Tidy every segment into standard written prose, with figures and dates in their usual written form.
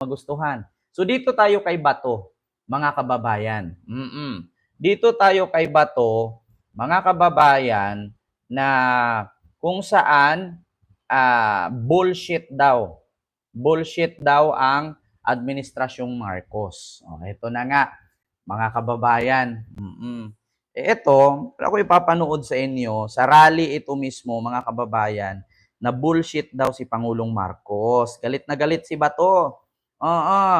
magustuhan. So dito tayo kay Bato, mga kababayan. Dito tayo kay Bato, mga kababayan, na kung saan bullshit daw. Bullshit daw ang Administrasyong Marcos. Ito na nga, mga kababayan. Ito, ako ipapanood sa inyo, sa rally ito mismo, mga kababayan, na bullshit daw si Pangulong Marcos. Galit na galit si Bato. Oo.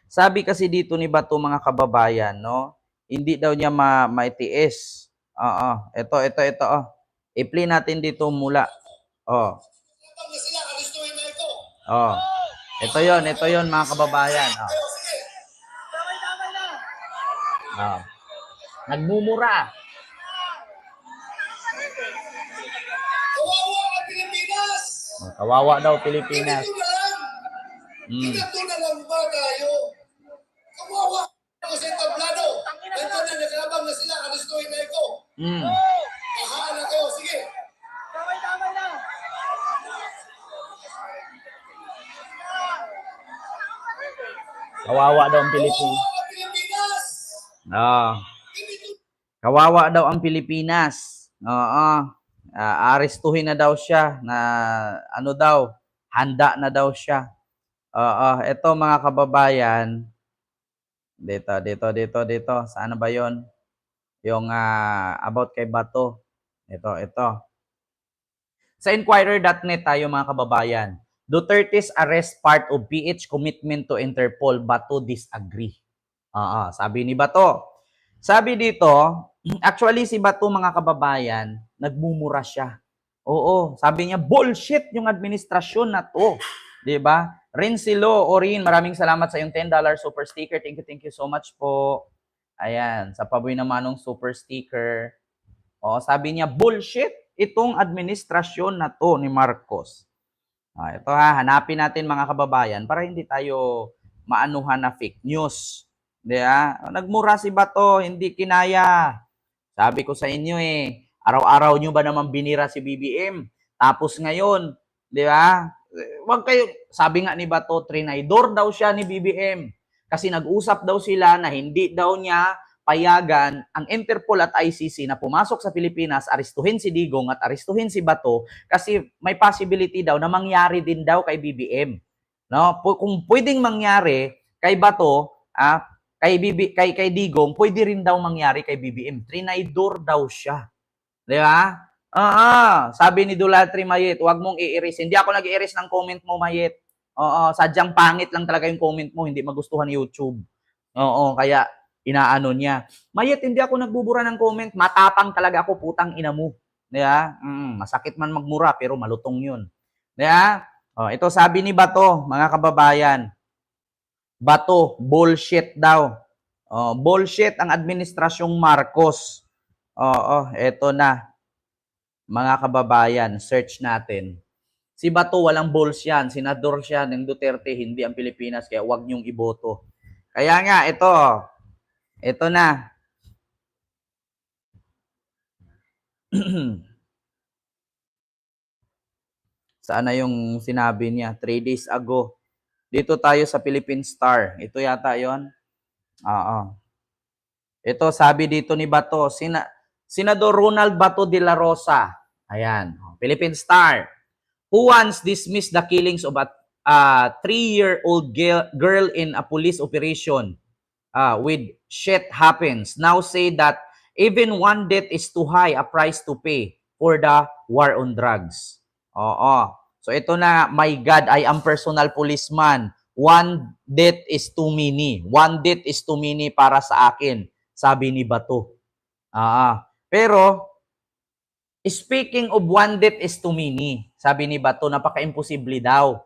Sabi kasi dito ni Bato, mga kababayan, no? Hindi daw niya maitiis. Oo. Ito. Oh. I-play natin dito mula. Oh. Oh. Ito yon mga kababayan. Oh. Oh. Nagmumura. Kawawa ang Pilipinas! Kawawa daw Pilipinas. Ito na lang ba tayo? Kawawa ako sa entablado. Ito na nakalabang na sila, arestuhin na ito. Kahaan ako, sige. Damay na. Kawawa daw ang Pilipinas. Kawawa daw ang Pilipinas. Oo. Arestuhin na daw siya na ano daw, handa na daw siya. Ito mga kababayan. Dito. Saan ba 'yon? Yung about kay Bato. Ito. Sa Inquirer.net tayo, mga kababayan. Duterte's arrest part of PH commitment to Interpol, Bato disagree. Sabi ni Bato. Sabi dito, actually si Bato, mga kababayan, nagmumura siya. Oo, sabi niya, bullshit yung administrasyon na to. 'Di ba? Rinsilo Orin, maraming salamat sa yung $10 super sticker. Thank you so much po. Ayan, sa Paboy naman ng super sticker. Sabi niya, bullshit itong administrasyon na to ni Marcos. Ito hanapin natin, mga kababayan, para hindi tayo maanuhan na fake news. Diba? Nagmura si Bato, hindi kinaya. Sabi ko sa inyo araw-araw nyo ba naman binira si BBM? Tapos ngayon, di ba? Wag kayo, sabi nga ni Bato, trinidor daw siya ni BBM. Kasi nag-usap daw sila na hindi daw niya payagan ang Interpol at ICC na pumasok sa Pilipinas, arestuhin si Digong at arestuhin si Bato kasi may possibility daw na mangyari din daw kay BBM. No? Kung pwedeng mangyari kay Bato, kay Digong, pwede rin daw mangyari kay BBM. Trinidor daw siya. Di ba? Sabi ni Dulatri Mayet, huwag mong i-erase. Hindi ako nag-i-erase ng comment mo, Mayet. Sadyang pangit lang talaga yung comment mo, hindi magustuhan YouTube. Kaya inaano niya. Mayet, hindi ako nagbubura ng comment, matapang talaga ako, putang ina mo. Diba? Masakit man magmura, pero malutong yun. Diba? Ito sabi ni Bato, mga kababayan. Bato, bullshit daw. Bullshit ang administrasyong Marcos. Ito na. Mga kababayan, search natin. Si Bato, walang balls yan. Senador siya ng Duterte, hindi ang Pilipinas, kaya huwag niyong iboto. Kaya nga, ito na. Saan na yung sinabi niya? 3 days ago. Dito tayo sa Philippine Star. Ito yata yon. Ito, sabi dito ni Bato, Senador Ronald Bato de la Rosa. Ayan. Philippine Star. Who once dismissed the killings of a 3-year-old girl in a police operation with shit happens, now say that even one death is too high a price to pay for the war on drugs. So ito na, my God, I am personal policeman. One death is too many. One death is too many para sa akin, sabi ni Bato. Pero, speaking of one death is too many, sabi ni Bato, napaka-imposible daw.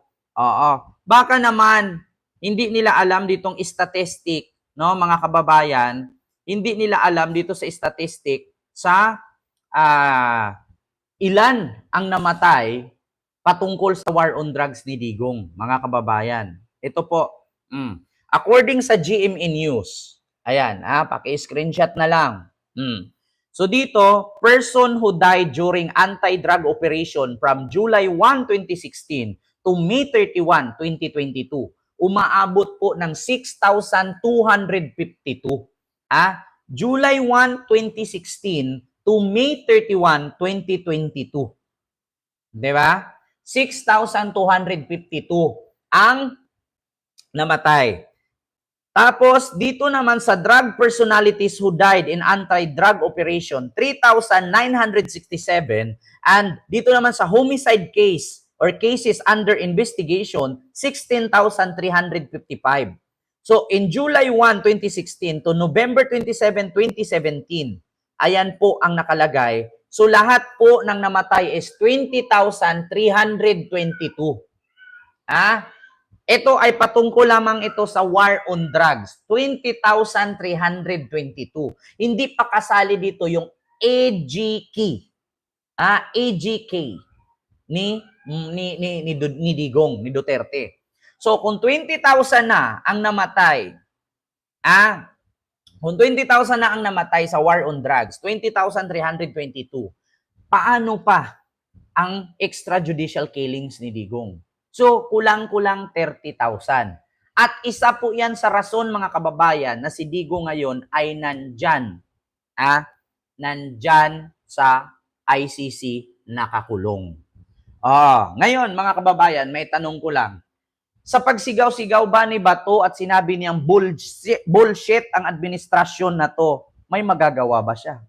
Baka naman, hindi nila alam ditong statistic, no, mga kababayan, hindi nila alam dito sa statistic sa ilan ang namatay patungkol sa war on drugs ni Digong, mga kababayan. Ito po, according sa GMA News, ayan, paki-screenshot na lang. So dito, person who died during anti-drug operation from July 1, 2016 to May 31, 2022 umaabot po ng 6,252. July 1, 2016 to May 31, 2022. Di ba? 6,252 ang namatay. Tapos, dito naman sa drug personalities who died in anti-drug operation, 3,967. And dito naman sa homicide case or cases under investigation, 16,355. So, in July 1, 2016 to November 27, 2017, ayan po ang nakalagay. So, lahat po ng namatay is 20,322. Ito ay patungkol lamang ito sa war on drugs. 20,322. Hindi pa kasali dito yung AGK. AGK ni Digong, ni Duterte. So, kung 20,000 na ang namatay, kung 20,000 na ang namatay sa war on drugs, 20,322, paano pa ang extrajudicial killings ni Digong? So, kulang-kulang 30,000. At isa po yan sa rason, mga kababayan, na si Digong ngayon ay nandyan. Nandyan sa ICC nakakulong. Ngayon, mga kababayan, may tanong ko lang. Sa pagsigaw-sigaw ba ni Bato at sinabi niyang bullshit ang administrasyon na to, may magagawa ba siya?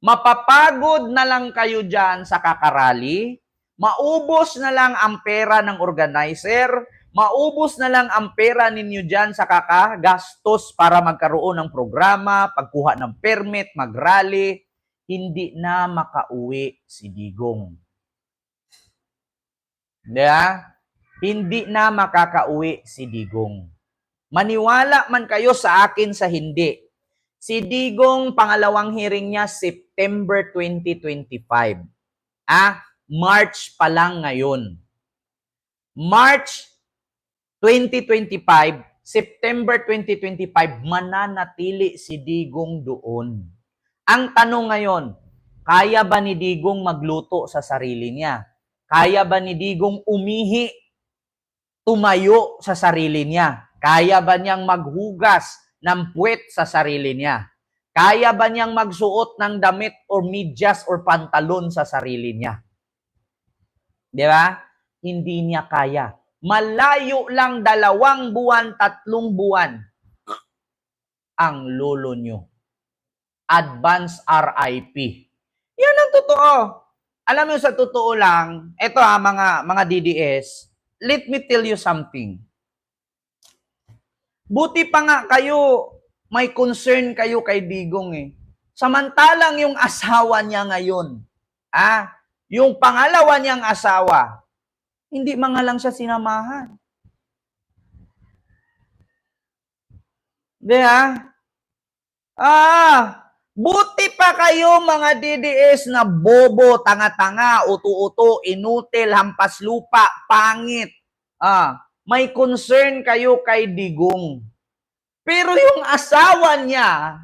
Mapapagod na lang kayo dyan sa kakarali, maubos na lang ang pera ng organizer, maubos na lang ang pera ninyo dyan sa kakagastos para magkaroon ng programa, pagkuha ng permit, mag-rally, hindi na makauwi si Digong. Hindi na makakauwi si Digong. Maniwala man kayo sa akin sa hindi. Si Digong, pangalawang hearing niya, September 2025. March pa lang ngayon. March 2025, September 2025, mananatili si Digong doon. Ang tanong ngayon, kaya ba ni Digong magluto sa sarili niya? Kaya ba ni Digong umihi, tumayo sa sarili niya? Kaya ba niyang maghugas ng puwet sa sarili niya? Kaya ba niyang magsuot ng damit or medyas or pantalon sa sarili niya? Di ba? Hindi niya kaya. Malayo lang 2 buwan, 3 buwan ang lolo nyo. Advance RIP. Yan ang totoo. Alam mo, sa totoo lang, eto mga DDS, let me tell you something. Buti pa nga kayo, may concern kayo kay Digong eh. Samantalang yung asawa niya ngayon, yung pangalawa niyang asawa, hindi mga lang siya sinamahan. Buti pa kayo mga DDS na bobo, tanga-tanga, uto-uto, inutil, hampas lupa, pangit. May concern kayo kay Digong. Pero yung asawa niya,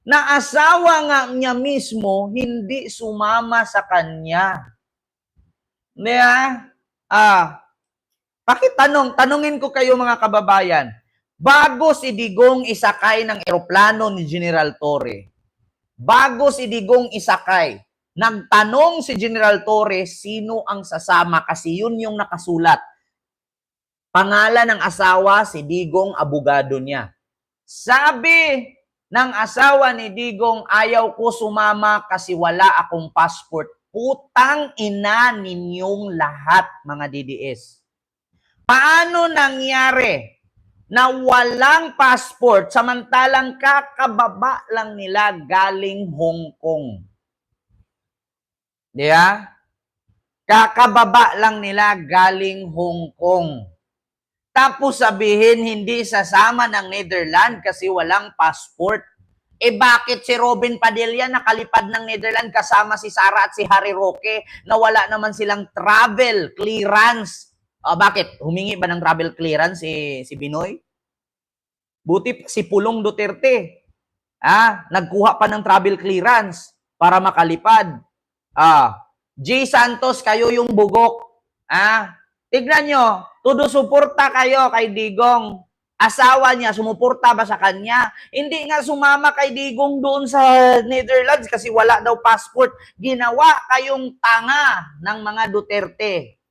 na asawa nga niya mismo, hindi sumama sa kanya. Tanungin ko kayo mga kababayan, bago si Digong isakay ng eroplano ni General Torre, bago si Digong isakay, nagtanong si General Torre sino ang sasama kasi yun yung nakasulat. Pangalan ng asawa, si Digong, abogado niya. Sabi ng asawa ni Digong, ayaw ko sumama kasi wala akong passport. Putang ina ninyong lahat, mga DDS. Paano nangyari na walang passport samantalang kakababa lang nila galing Hong Kong? Kakababa lang nila galing Hong Kong. Tapos sabihin hindi sasama ng Netherlands kasi walang passport. Bakit si Robin Padilla nakalipad ng Netherlands kasama si Sara at si Harry Roque na wala naman silang travel clearance? Bakit? Humingi ba ng travel clearance si Binoy? Buti si Pulong Duterte. Nagkuha pa ng travel clearance para makalipad. J. Santos, kayo yung bugok. Tignan nyo, todo suporta kayo kay Digong. Asawa niya, sumuporta ba sa kanya? Hindi nga sumama kay Digong doon sa Netherlands kasi wala daw passport. Ginawa kayong tanga ng mga Duterte.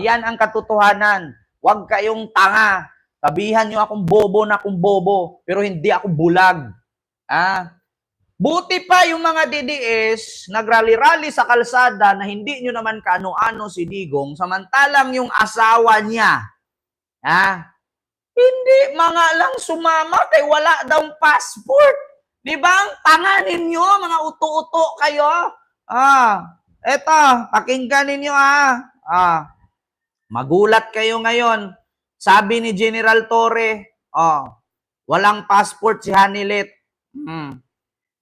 Yan ang katotohanan. Huwag kayong tanga. Sabihan nyo akong bobo na akong bobo, pero hindi ako bulag. Buti pa yung mga DDS, nagrally-rally sa kalsada na hindi nyo naman kaano-ano si Digong, samantalang yung asawa niya, hindi mga lang sumama kay wala daw passport. Di ba? Ang tanga ninyo, mga uto-uto kayo. Eto, pakinggan ninyo magulat kayo ngayon. Sabi ni General Torre, walang passport si Hanilet.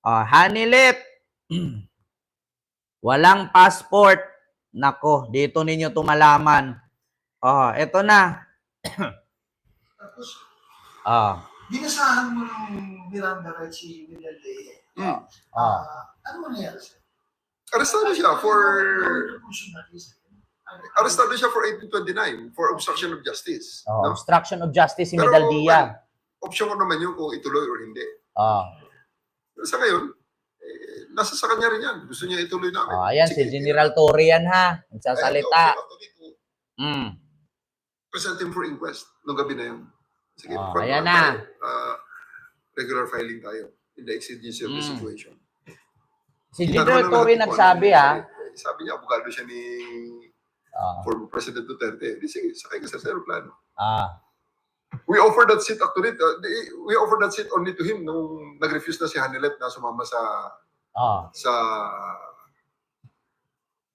Hanilet, walang passport. Nako, dito ninyo tumalaman. Eto na. Tapos, Binasahan mo ng Miranda rights si Miguel Leye. Ano mangyayari sa'yo? Arestado siya for Arestado arestado siya for 1829 for obstruction of justice. No? Obstruction of justice si Pero, Medaldia. Option ko naman yun kung ituloy or hindi. Pero sa ngayon, nasa sa kanya rin yan. Gusto niya ituloy namin. Ayan, si General Torre yan ha. Nagsasalita. Present him for inquest nung gabi na yun. Sige, ayan na. Regular filing tayo in the exigency of the situation. Si General Torre nagsabi Sabi niya, abogado siya ni former President Duterte. Sige, sakay ka sa aeroplano. We offered that seat actually. We offered that seat only to him nung nag-refuse na si Hanilet na sumama sa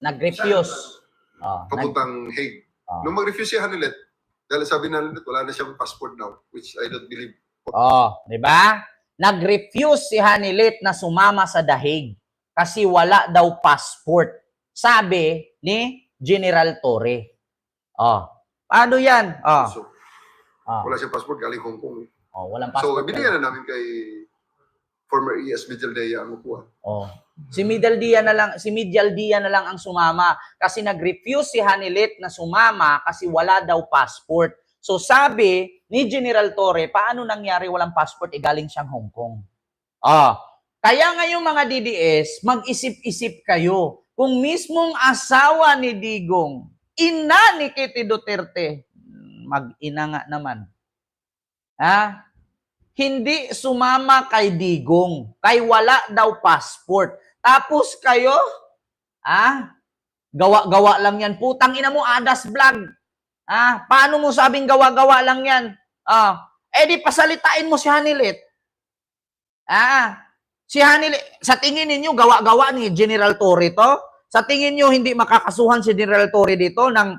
nag-refuse. papuntang Hague. Nung mag-refuse si Hanilet, dahil sabi na Hanilet, wala na siyang passport now, which I don't believe. Di ba? Nag-refuse si Hanilet na sumama sa The Hague kasi wala daw passport. Sabi ni General Torre. Paano yan? So, wala siyang passport galing Hong Kong. Walang So, passport. binigyan na namin kay former ES Medaldea ang upuan. Si Medaldia na lang ang sumama kasi nag-refuse si Hanilet na sumama kasi wala daw passport. So sabi ni General Torre, paano nangyari walang passport galing siyang Hong Kong? Kaya ngayong mga DDS, mag-isip-isip kayo. Kung mismong asawa ni Digong, ina ni Kitty Duterte, mag-ina nga naman. Hindi sumama kay Digong, kay wala daw passport. Tapos kayo, gawa-gawa lang yan. Putang ina mo, Adas Vlog. Paano mo sabing gawa-gawa lang yan? Di pasalitain mo si Hanilet. Si Hanilet, sa tingin ninyo, gawa-gawa ni General Torre to? Sa tingin niyo hindi makakasuhan si General Torre dito ng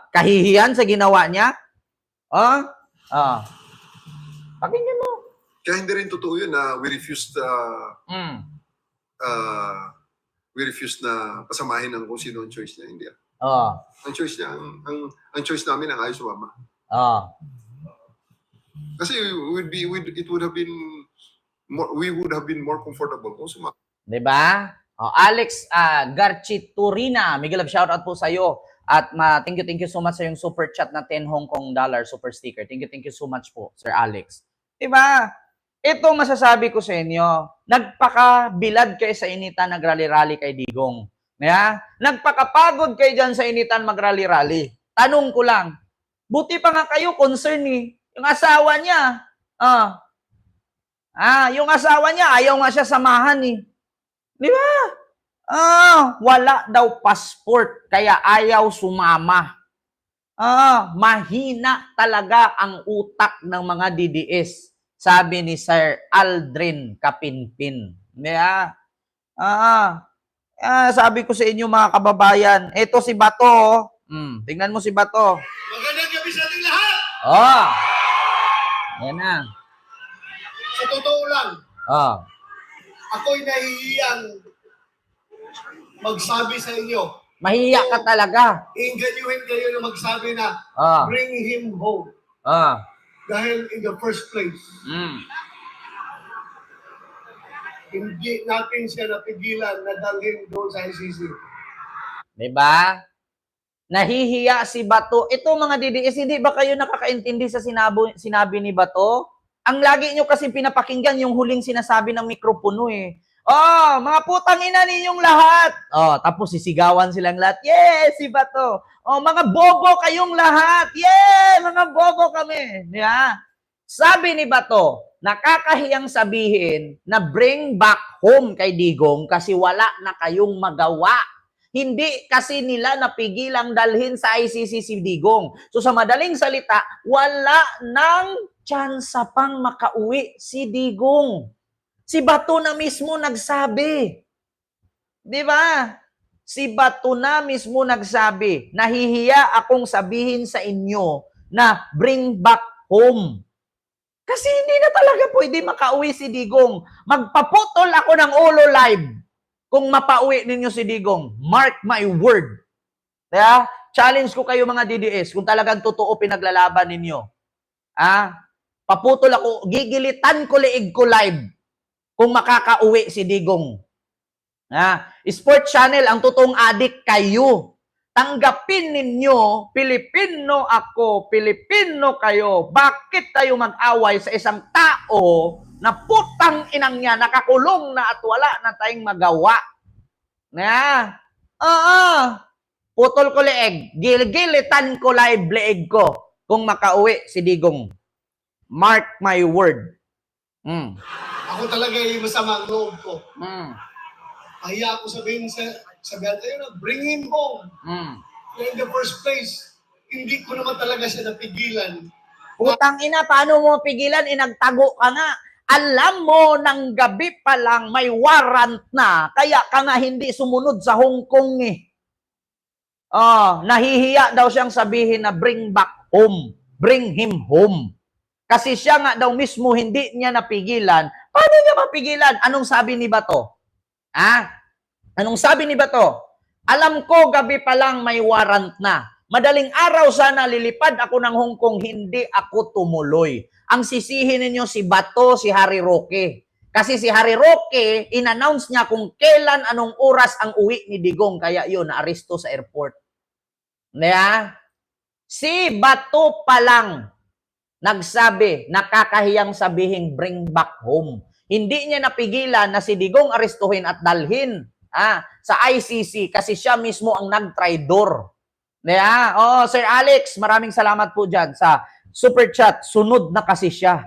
kahihiyan sa ginawa niya? Pakinggan mo. Kaya hindi rin totoo yun na we refused na pasamahin ng kung sino ang choice niya. Hindi. Ang choice niya, ang choice namin ang ayaw sumama. Kasi we would have been more comfortable kung sumama. Diba? Alex Garchiturina, Miguel, shoutout po sa iyo. At thank you so much sa yung super chat na 10 Hong Kong dollar super sticker. Thank you so much po, Sir Alex. Diba? Ito masasabi ko sa inyo, nagpakabilad kayo sa initan nagrally-rally kay Digong. Nagpakapagod kayo dyan sa initan magrally-rally. Tanong ko lang, buti pa nga kayo concern yung asawa niya. Yung asawa niya, ayaw nga siya samahan Di ba? Wala daw passport, kaya ayaw sumama. Mahina talaga ang utak ng mga DDS, sabi ni Sir Aldrin Kapinpin. Sabi ko sa inyo mga kababayan, ito si Bato. Tingnan mo si Bato. Magandang gabi sa ating lahat! Yan na. Sa totoo lang, ako'y nahihiyang magsabi sa inyo. Mahiya ka talaga. Inganyuhin kayo na magsabi na bring him home. Dahil in the first place, hindi natin siya napigilan na dalhin doon sa ICC. Diba? Nahihiya si Bato. Ito mga DDS, hindi ba kayo nakakaintindi sa sinabi ni Bato? Ang lagi nyo kasi pinapakinggan yung huling sinasabi ng mikropono eh. Oh, mga putang ina ninyong lahat. Oh, tapos sisigawan silang lahat. Yes, si Bato. Oh, mga bobo kayong lahat. Yeah, mga bobo kami. Yeah. Sabi ni Bato, nakakahiyang sabihin na bring back home kay Digong kasi wala na kayong magawa. Hindi kasi nila napigilang dalhin sa ICC si Digong. So sa madaling salita, wala nang tsansa pang makauwi si Digong. Si Bato na mismo nagsabi. Di ba? Si Bato na mismo nagsabi, nahihiya akong sabihin sa inyo na bring back home. Kasi hindi na talaga pwede makauwi si Digong. Magpaputol ako ng ulo live kung mapauwi ninyo si Digong. Mark my word. Kaya, challenge ko kayo mga DDS kung talagang totoo pinaglalaban ninyo. Paputol ako, gigilitan ko liig ko live kung makakauwi si Digong. Sport Channel, ang totoong adik kayo. Tanggapin ninyo, Pilipino ako, Pilipino kayo. Bakit tayo mag-away sa isang tao na putang inang niya, nakakulong na at wala na tayong magawa? Putol ko leeg, gilitan ko live leeg ko kung makauwi si Digong. Mark my word. Ako talaga yung masama ang loob ko. Pahiya ako sabihin tayo na, bring him home. In the first place, hindi ko naman talaga siya napigilan. Putang ina, paano mo pigilan? Inagtago ka nga. Alam mo, ng gabi pa lang may warrant na, kaya ka nga hindi sumunod sa Hong Kong eh. Nahihiya daw siyang sabihin na bring back home. Bring him home. Kasi siya nga daw mismo hindi niya napigilan. Paano niya mapigilan? Anong sabi ni Bato? Anong sabi ni Bato? Alam ko gabi pa lang may warrant na. Madaling araw sana lilipad ako ng Hong Kong, hindi ako tumuloy. Ang sisihin ninyo si Bato, si Harry Roque. Kasi si Harry Roque, in-announce niya kung kailan, anong oras ang uwi ni Digong. Kaya yun, na-aresto sa airport. Si Bato pa lang nagsabi, nakakahiyang sabihing bring back home. Hindi niya napigilan na si Digong arestuhin at dalhin sa ICC kasi siya mismo ang nag-traidor. Sir Alex, maraming salamat po dyan sa super chat. Sunod na kasi siya.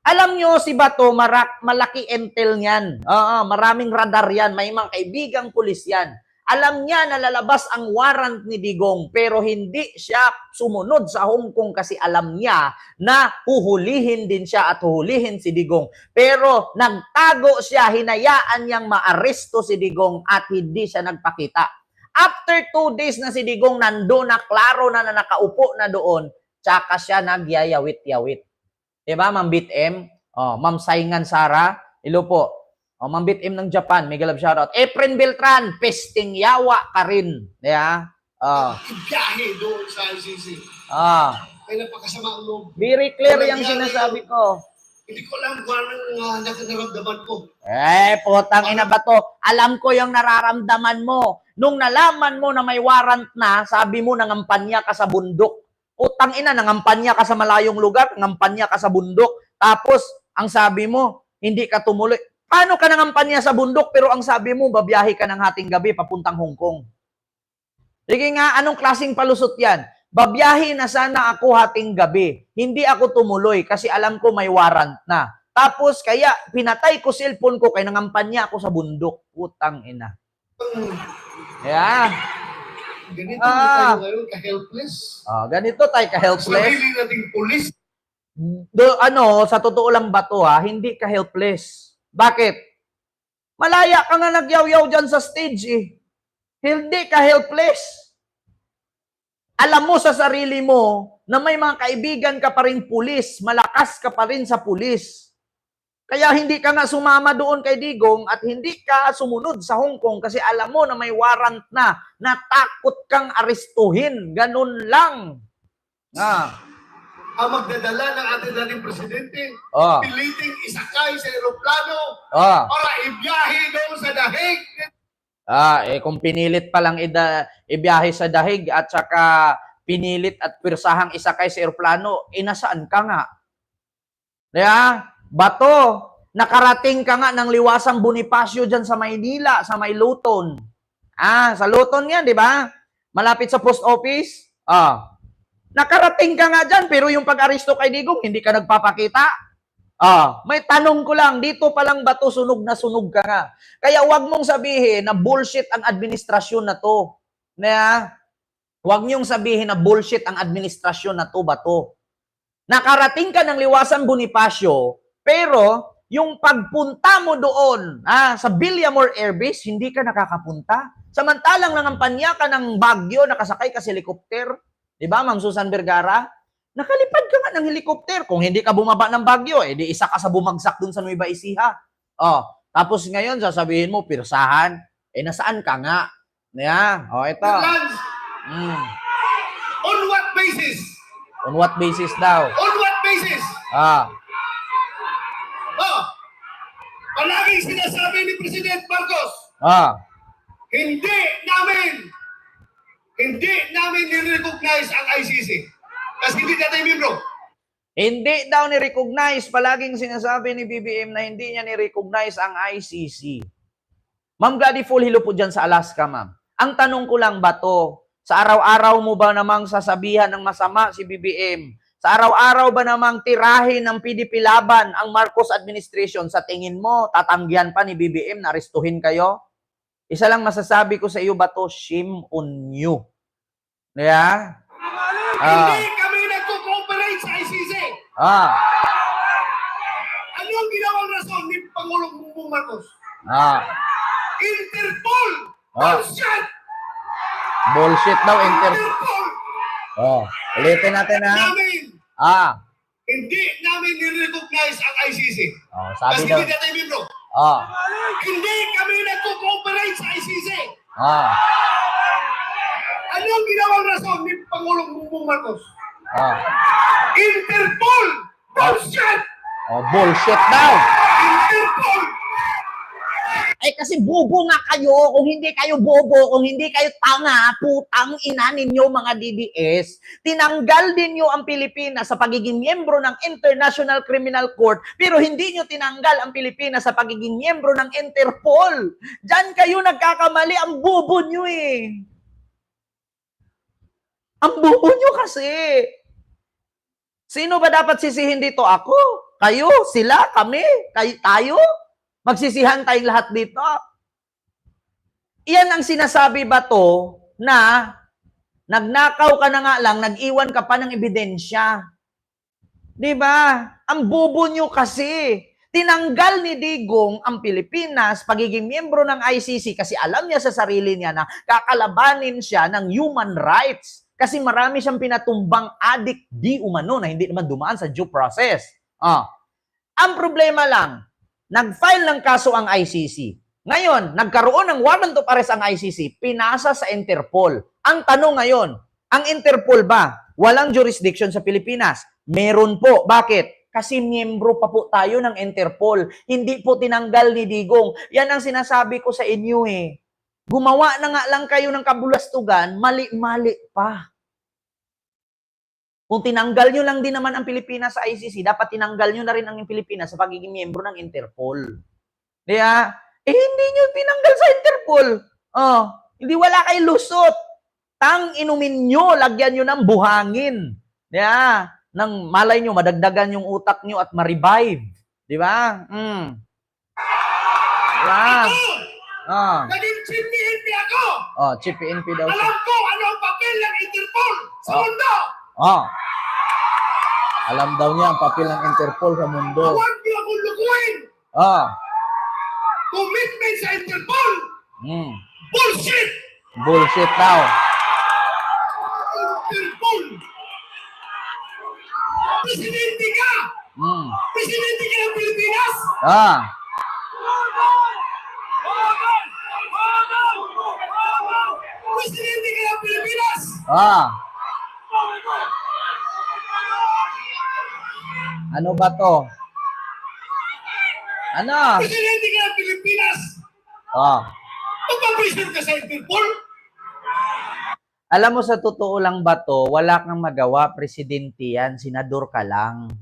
Alam nyo, si Bato, malaki intel niyan. Maraming radar yan. May mga kaibigang pulis yan. Alam niya na lalabas ang warrant ni Digong pero hindi siya sumunod sa Hong Kong kasi alam niya na huhulihin din siya at huhulihin si Digong. Pero nagtago siya, hinayaan niyang maaresto si Digong at hindi siya nagpakita. After 2 days na si Digong nando na, klaro na nakaupo na doon, tsaka siya nagyayawit-yawit. Diba, Ma'am Bit-M? Ma'am Saingan Sara, ilo po. Ma'am Bit-M ng Japan, may galab shoutout. Efren Beltran, pesting yawa ka rin. Ibiyahe doon sa ICC. Kaya napakasama ang loob. Very clear yung sinasabi ko. Hindi ko alam kung anong nararamdaman ko. Putang ina ba to? Alam ko yung nararamdaman mo. Nung nalaman mo na may warrant na, sabi mo nangampanya ka sa bundok. Putang ina, nangampanya ka sa malayong lugar, nangampanya ka sa bundok. Tapos, ang sabi mo, hindi ka tumuloy. Paano ka nangampanya sa bundok pero ang sabi mo, babiyahe ka ng hating gabi papuntang Hong Kong? Sige nga, anong klaseng palusot yan? Babiyahe na sana ako hating gabi. Hindi ako tumuloy kasi alam ko may warrant na. Tapos, kaya pinatay ko cellphone ko kaya nangampanya ako sa bundok. Putang ina. Ganito tayo ngayon, ka-helpless. Ganito tayo ka-helpless. Sarili nating pulis. Sa totoo lang ba to hindi ka-helpless. Bakit? Malaya ka nga nagyaw-yaw dyan sa stage eh. Hindi ka helpless. Alam mo sa sarili mo na may mga kaibigan ka pa rin pulis, malakas ka pa rin sa pulis. Kaya hindi ka nga sumama doon kay Digong at hindi ka sumunod sa Hong Kong kasi alam mo na may warrant na, natakot kang arestuhin. Ganun lang. Ang magdadala ng ating dating presidente, piliting isakay sa aeroplano para ibiyahe doon sa dahig. Kung pinilit pa lang ibiyahe sa dahig at saka pinilit at pirsahang isakay sa eroplano, nasaan ka nga? Bato, nakarating ka nga ng Liwasang Bonifacio dyan sa Maynila, sa may Luton. Sa Luton yan, di ba? Malapit sa post office. Nakarating ka nga dyan, pero yung pag-aristo kay Digong, hindi ka nagpapakita. May tanong ko lang, dito pa lang ba to sunog na sunog ka nga? Kaya wag mong sabihin na bullshit ang administrasyon na to. Wag niyong sabihin na bullshit ang administrasyon na to ba to. Nakarating ka ng Liwasang Bonifacio, pero yung pagpunta mo doon sa Villamor Air Base, hindi ka nakakapunta. Samantalang nangampanya ka ng Baguio, nakasakay ka sa helicopter. Diba, Ma'am Susan Vergara? Nakalipad ka nga ng helicopter. Kung hindi ka bumaba ng Baguio, di isa ka sa bumagsak dun sa Nueva Ecija. Tapos ngayon, sasabihin mo, pirsahan. Nasaan ka nga? Ito. On what basis? On what basis daw? On what basis? Palaging sinasabi ni President Marcos, hindi namin ni-recognize ang ICC. Kasi hindi natin membro. Hindi daw ni-recognize. Palaging sinasabi ni BBM na hindi niya ni-recognize ang ICC. Ma'am Gladys Fulhilo po dyan sa Alaska, ma'am. Ang tanong ko lang ba to? Sa araw-araw mo ba namang sasabihan ng masama si BBM? Sa araw-araw ba namang tirahin ng PDP laban ang Marcos administration? Sa tingin mo, tatanggihan pa ni BBM na arestuhin kayo? Isa lang masasabi ko sa iyo ba to? Shame on you. Hindi kami nagko-cooperate sa ICC. Ano ang ginawang rason ni Pangulong Bongbong Marcos? Interpol! Bullshit! Bullshit daw, Interpol. Ulitin natin Hindi namin ni-recognize ang ICC. Sabi kasi daw. hindi natin membro. Hindi kami nagko-cooperate sa ICC. Ano ang ginawang rason ni Pangulong Bongbong Marcos? Interpol! Bullshit! Bullshit daw. Interpol! Kasi bobo nga kayo. Kung hindi kayo bobo, kung hindi kayo tanga, putang ina ninyo mga DDS, tinanggal din nyo ang Pilipinas sa pagiging miyembro ng International Criminal Court, pero hindi nyo tinanggal ang Pilipinas sa pagiging miyembro ng Interpol. Diyan kayo nagkakamali. Ang bobo nyo eh. Ang bobo nyo kasi. Sino ba dapat sisihin dito? Ako? Kayo? Sila? Kami? Tayo? Magsisihan tayong lahat dito. Iyan ang sinasabi ba to na nagnakaw ka na nga lang, nag-iwan ka pa ng ebidensya. Diba? Ang bobo nyo kasi. Tinanggal ni Digong ang Pilipinas, pagiging miyembro ng ICC kasi alam niya sa sarili niya na kakalabanin siya ng human rights. Kasi marami siyang pinatumbang adik di umano na hindi naman dumaan sa due process. Ang problema lang, nag-file ng kaso ang ICC. Ngayon, nagkaroon ng warrant of arrest ang ICC, pinasa sa Interpol. Ang tanong ngayon, ang Interpol ba walang jurisdiction sa Pilipinas? Meron po. Bakit? Kasi miyembro pa po tayo ng Interpol. Hindi po tinanggal ni Digong. Yan ang sinasabi ko sa inyo eh. Gumawa na nga lang kayo ng kabulastugan, mali-mali pa. Kung tinanggal nyo lang din naman ang Pilipinas sa ICC, dapat tinanggal nyo na rin ang Pilipinas sa pagiging miyembro ng Interpol. Hindi nyo tinanggal sa Interpol. Hindi wala kayo lusot. Inumin nyo, lagyan nyo ng buhangin. Nang malay nyo, madagdagan yung utak nyo at ma-revive. Di ba? Naging Chief PNP ako! Chief PNP daw siya. Alam ko ano ang papel ng Interpol sa mundo! Alam daw niya ang papel ng Interpol sa mundo. Huwag niyo akong lukuin! Commitment sa Interpol! Bullshit! Bullshit daw. Interpol! Presidente ka! Presidente ka ng Pilipinas! Presidente ka ng Pilipinas! Ano ba to? Ano? Presidente ka ng Pilipinas! Magpaprison ka sa Interpol? Alam mo, sa totoo lang ba to, wala kang magawa, presidente yan, senador ka lang.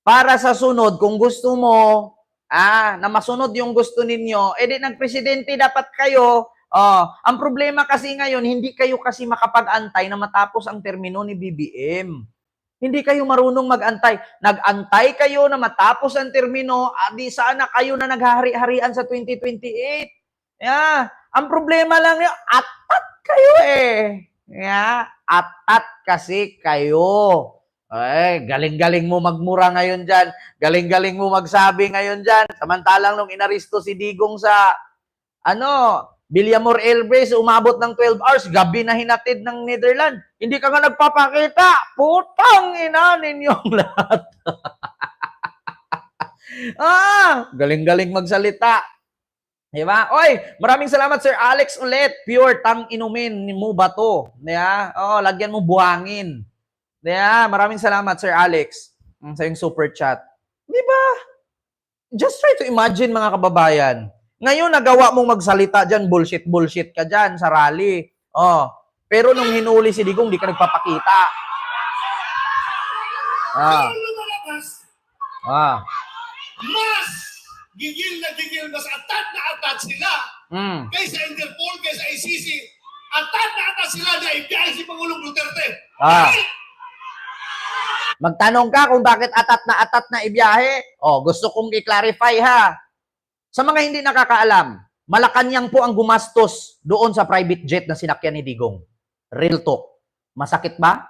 Para sa sunod, kung gusto mo, na masunod yung gusto ninyo, edi nagpresidente dapat kayo. Ang problema kasi ngayon, hindi kayo kasi makapag-antay na matapos ang termino ni BBM. Hindi kayo marunong mag-antay. Nag-antay kayo na matapos ang termino, di sana kayo na naghahari-harian sa 2028. Ang problema lang yun, atat kayo eh. Atat kasi kayo. Galing-galing mo magmura ngayon dyan. Galing-galing mo magsabi ngayon dyan. Samantalang nung inaristo si Digong sa, Villamor Airways, umabot ng 12 hours, gabi na hinatid ng Netherlands. Hindi ka nga nagpapakita. Putang ina ninyong lahat. Galing-galing magsalita. Diba? Oy, maraming salamat Sir Alex ulit. Pure tang inumin mo ba to? Lagyan mo buhangin. Maraming salamat Sir Alex sa yung super chat. Diba? Just try to imagine mga kababayan. Ngayon, nagawa mong magsalita dyan, bullshit ka dyan sa rally. Pero nung hinuli si Digong, di ka nagpapakita. Pero lumalabas, mas gigil mas atat na atat sila kaysa Interpol, kaysa ICC. Atat na atat sila na ibiyahe si Pangulong Duterte. Magtanong ka kung bakit atat na ibiyahe. Gusto kong i-clarify ha. Sa mga hindi nakakaalam, Malacanang po ang gumastos doon sa private jet na sinakyan ni Digong. Real talk. Masakit ba?